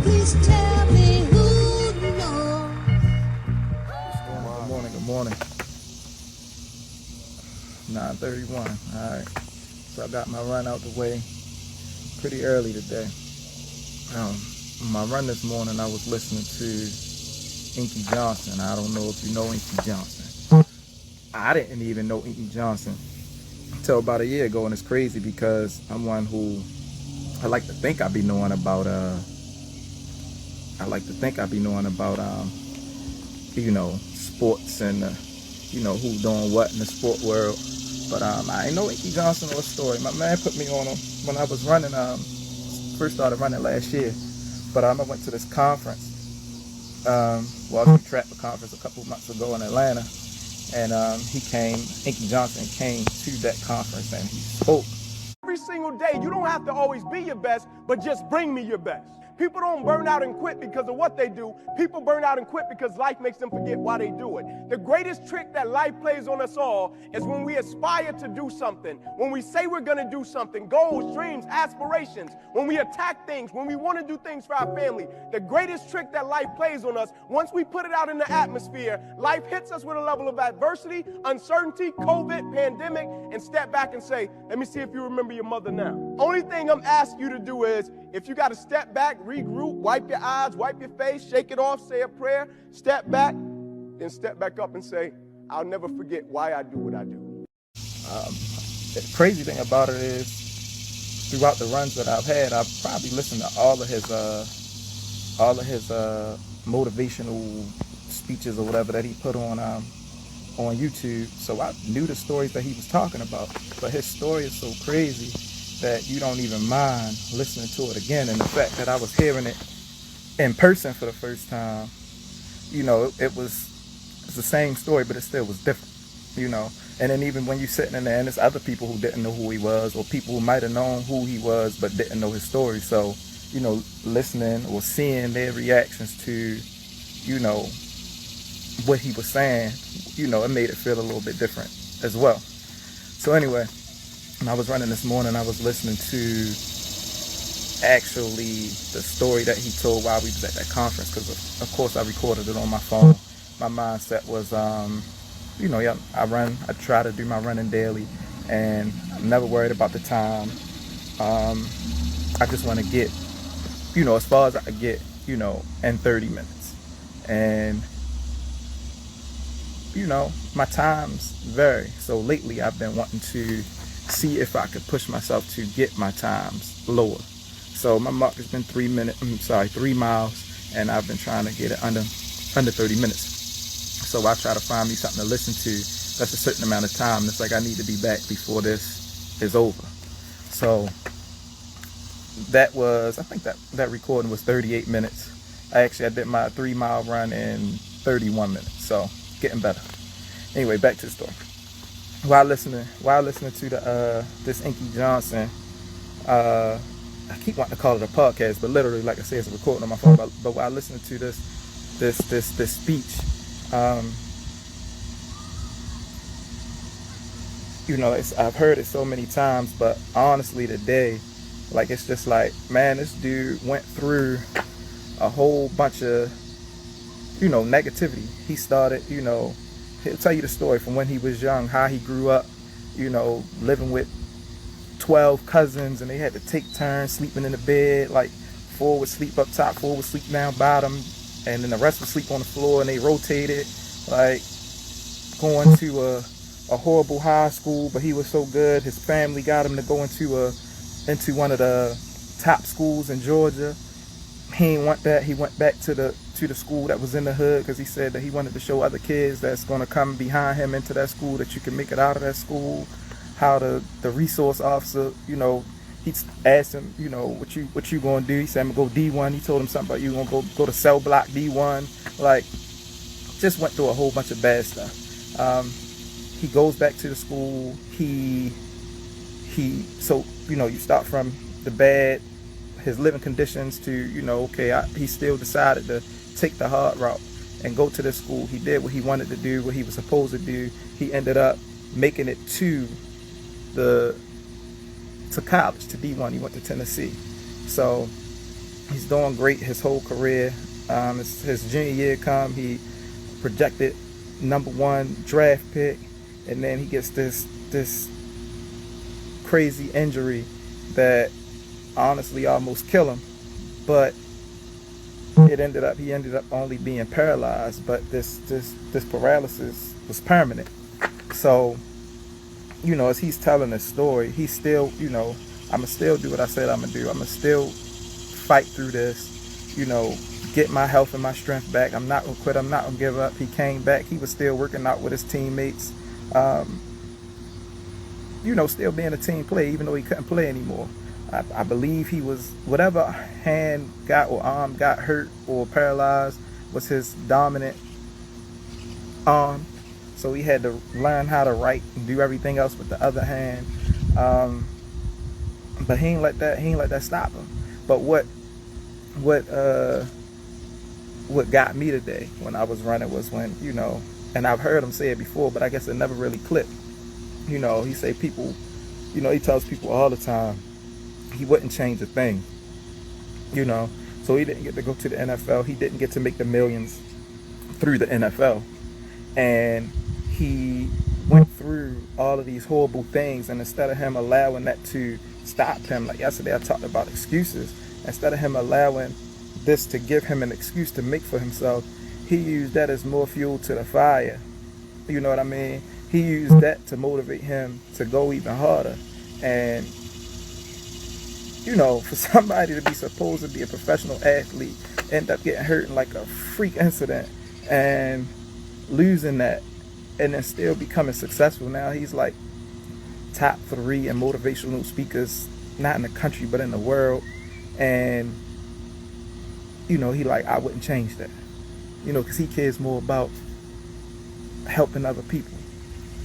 Please tell me who knows. Good morning. 9:31. All right. So I got my run out the way pretty early today. My run this morning, I was listening to Inky Johnson. I don't know if you know Inky Johnson. I didn't even know Inky Johnson until about a year ago, and it's crazy because I'm one who I like to think I be knowing about sports and who's doing what in the sport world. But I ain't know Inky Johnson or a story. My man put me on him when I was running. First started running last year. But I went to this conference, Wall Street Track Conference a couple months ago in Atlanta, and Inky Johnson came to that conference and he spoke. Every single day, you don't have to always be your best, but just bring me your best. People don't burn out and quit because of what they do. People burn out and quit because life makes them forget why they do it. The greatest trick that life plays on us all is when we aspire to do something, when we say we're going to do something, goals, dreams, aspirations, when we attack things, when we want to do things for our family. The greatest trick that life plays on us, once we put it out in the atmosphere, life hits us with a level of adversity, uncertainty, COVID, pandemic, and step back and say, let me see if you remember your mother now. Only thing I'm asking you to do is, if you got to step back, regroup, wipe your eyes, wipe your face, shake it off, say a prayer, step back, then step back up and say, I'll never forget why I do what I do. The crazy thing about it is, throughout the runs that I've had, I've probably listened to all of his motivational speeches or whatever that he put on YouTube. So I knew the stories that he was talking about, but his story is so crazy that you don't even mind listening to it again. And the fact that I was hearing it in person for the first time, it's the same story, but it still was different, And then even when you're sitting in there, and there's other people who didn't know who he was, or people who might have known who he was but didn't know his story. So, listening or seeing their reactions to, what he was saying, it made it feel a little bit different as well. So anyway, when I was running this morning, I was listening to actually the story that he told while we was at that conference, because of course I recorded it on my phone. My mindset was, I try to do my running daily, and I'm never worried about the time. I just want to get, as far as I can get, in 30 minutes. And, my times vary. So lately I've been wanting to see if I could push myself to get my times lower. So my mark has been 3 miles, and I've been trying to get it under 30 minutes. So I try to find me something to listen to that's a certain amount of time. It's like I need to be back before this is over. So that was, I think that recording was 38 minutes. I did my 3 mile run in 31 minutes. So getting better. Anyway, back to the story. While listening to this Inky Johnson, I keep wanting to call it a podcast, but literally, like I said, it's a recording on my phone. But while listening to this speech, I've heard it so many times, but honestly, today, it's just like, man, this dude went through a whole bunch of, negativity. He started, he'll tell you the story from when he was young, how he grew up, living with 12 cousins, and they had to take turns sleeping in the bed. Like 4 would sleep up top, 4 would sleep down bottom, and then the rest would sleep on the floor, and they rotated. Like going to a horrible high school, but he was so good, his family got him to go into one of the top schools in Georgia. He didn't want that. He went back to the school that was in the hood, because he said that he wanted to show other kids that's going to come behind him into that school that you can make it out of that school. How the resource officer, he asked him, what you going to do? He said, I'm going to go D1. He told him something about you going to go to cell block D1. Like, just went through a whole bunch of bad stuff. He goes back to the school. You start from the bad, his living conditions, to, he still decided to take the hard route and go to this school. He did what he wanted to do, what he was supposed to do. He ended up making it to college, to D1. He went to Tennessee. So He's doing great his whole career. His junior year come, he projected #1 draft pick, and then he gets this crazy injury that honestly almost killed him. But he ended up only being paralyzed, but this paralysis was permanent. So, as he's telling this story, he's still, I'ma still do what I said I'ma do. I'ma still fight through this, get my health and my strength back. I'm not gonna quit. I'm not gonna give up. He came back. He was still working out with his teammates. Still being a team player, even though he couldn't play anymore. I believe he was, whatever hand got or arm got hurt or paralyzed was his dominant arm. So he had to learn how to write and do everything else with the other hand. But he ain't let that stop him. But what got me today when I was running was when, and I've heard him say it before, but I guess it never really clicked. He say people, he tells people all the time he wouldn't change a thing. So he didn't get to go to the NFL. He didn't get to make the millions through the NFL. And he went through all of these horrible things, and instead of him allowing that to stop him, like yesterday I talked about excuses, instead of him allowing this to give him an excuse to make for himself, he used that as more fuel to the fire. You know what I mean? He used that to motivate him to go even harder. And for somebody to be supposed to be a professional athlete, end up getting hurt in like a freak incident and losing that, and then still becoming successful. Now he's like top 3 in motivational speakers, not in the country but in the world. And he like, I wouldn't change that, because he cares more about helping other people.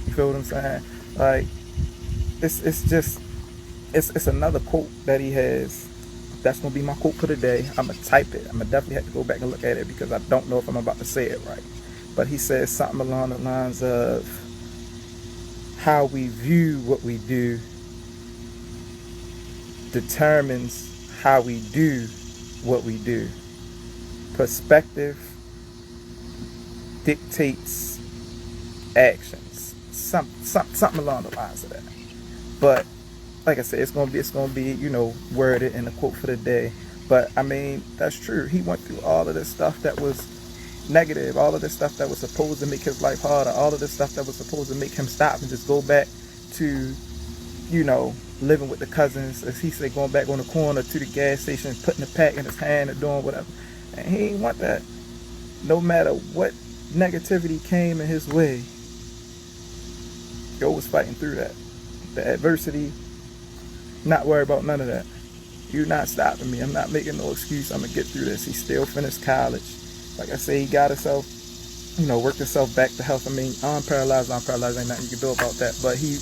You feel what I'm saying? Like, it's another quote that he has. That's gonna be my quote for the day. I'm gonna type it. I'm gonna definitely have to go back and look at it because I don't know if I'm about to say it right. But he says something along the lines of, how we view what we do determines how we do what we do. Perspective dictates actions. Something along the lines of that. But like I said, it's gonna be worded in a quote for the day. But I mean, that's true. He went through all of this stuff that was negative, all of this stuff that was supposed to make his life harder, all of this stuff that was supposed to make him stop and just go back to, living with the cousins, as he said, going back on the corner to the gas station, putting the pack in his hand and doing whatever. And he ain't want that. No matter what negativity came in his way, Joe was fighting through that. The adversity, not worried about none of that. You're not stopping me. I'm not making no excuse. I'm going to get through this. He still finished college. Like I say, he got himself, worked himself back to health. I mean, I'm paralyzed, ain't nothing you can do about that. But he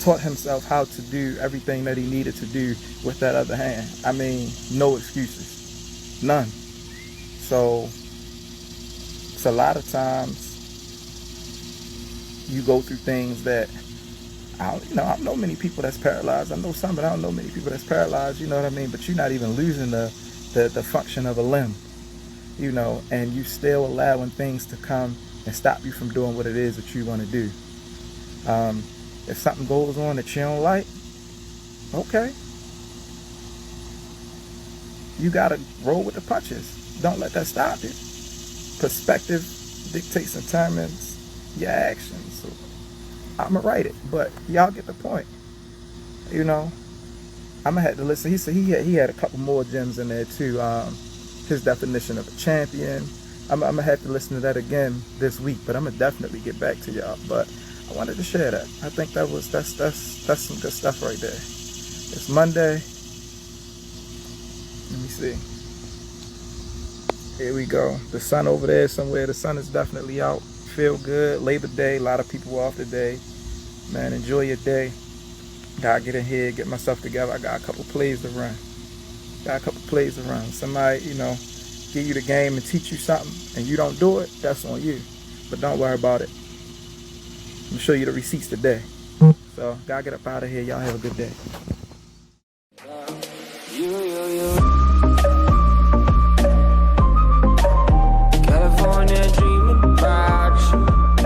taught himself how to do everything that he needed to do with that other hand. I mean, no excuses. None. So, it's a lot of times you go through things that, I don't know many people that's paralyzed. I know some, but I don't know many people that's paralyzed, you know what I mean? But you're not even losing the function of a limb. And you still allowing things to come and stop you from doing what it is that you want to do. If something goes on that you don't like, okay. You got to roll with the punches. Don't let that stop you. Perspective dictates and determines your actions. So I'm going to write it, but y'all get the point. I'm going to have to listen. He said he had a couple more gems in there too. His definition of a champion. I'm gonna have to listen to that again this week, but I'm gonna definitely get back to y'all. But I wanted to share that. I think that's some good stuff right there. It's Monday. Let me see. Here we go. The sun over there somewhere. The sun is definitely out. Feel good. Labor Day. A lot of people off today. Man, enjoy your day. Gotta get in here, get myself together. I got a couple plays to run. Somebody, give you the game and teach you something and you don't do it, that's on you. But don't worry about it. I'm gonna show you the receipts today. So, gotta get up out of here. Y'all have a good day.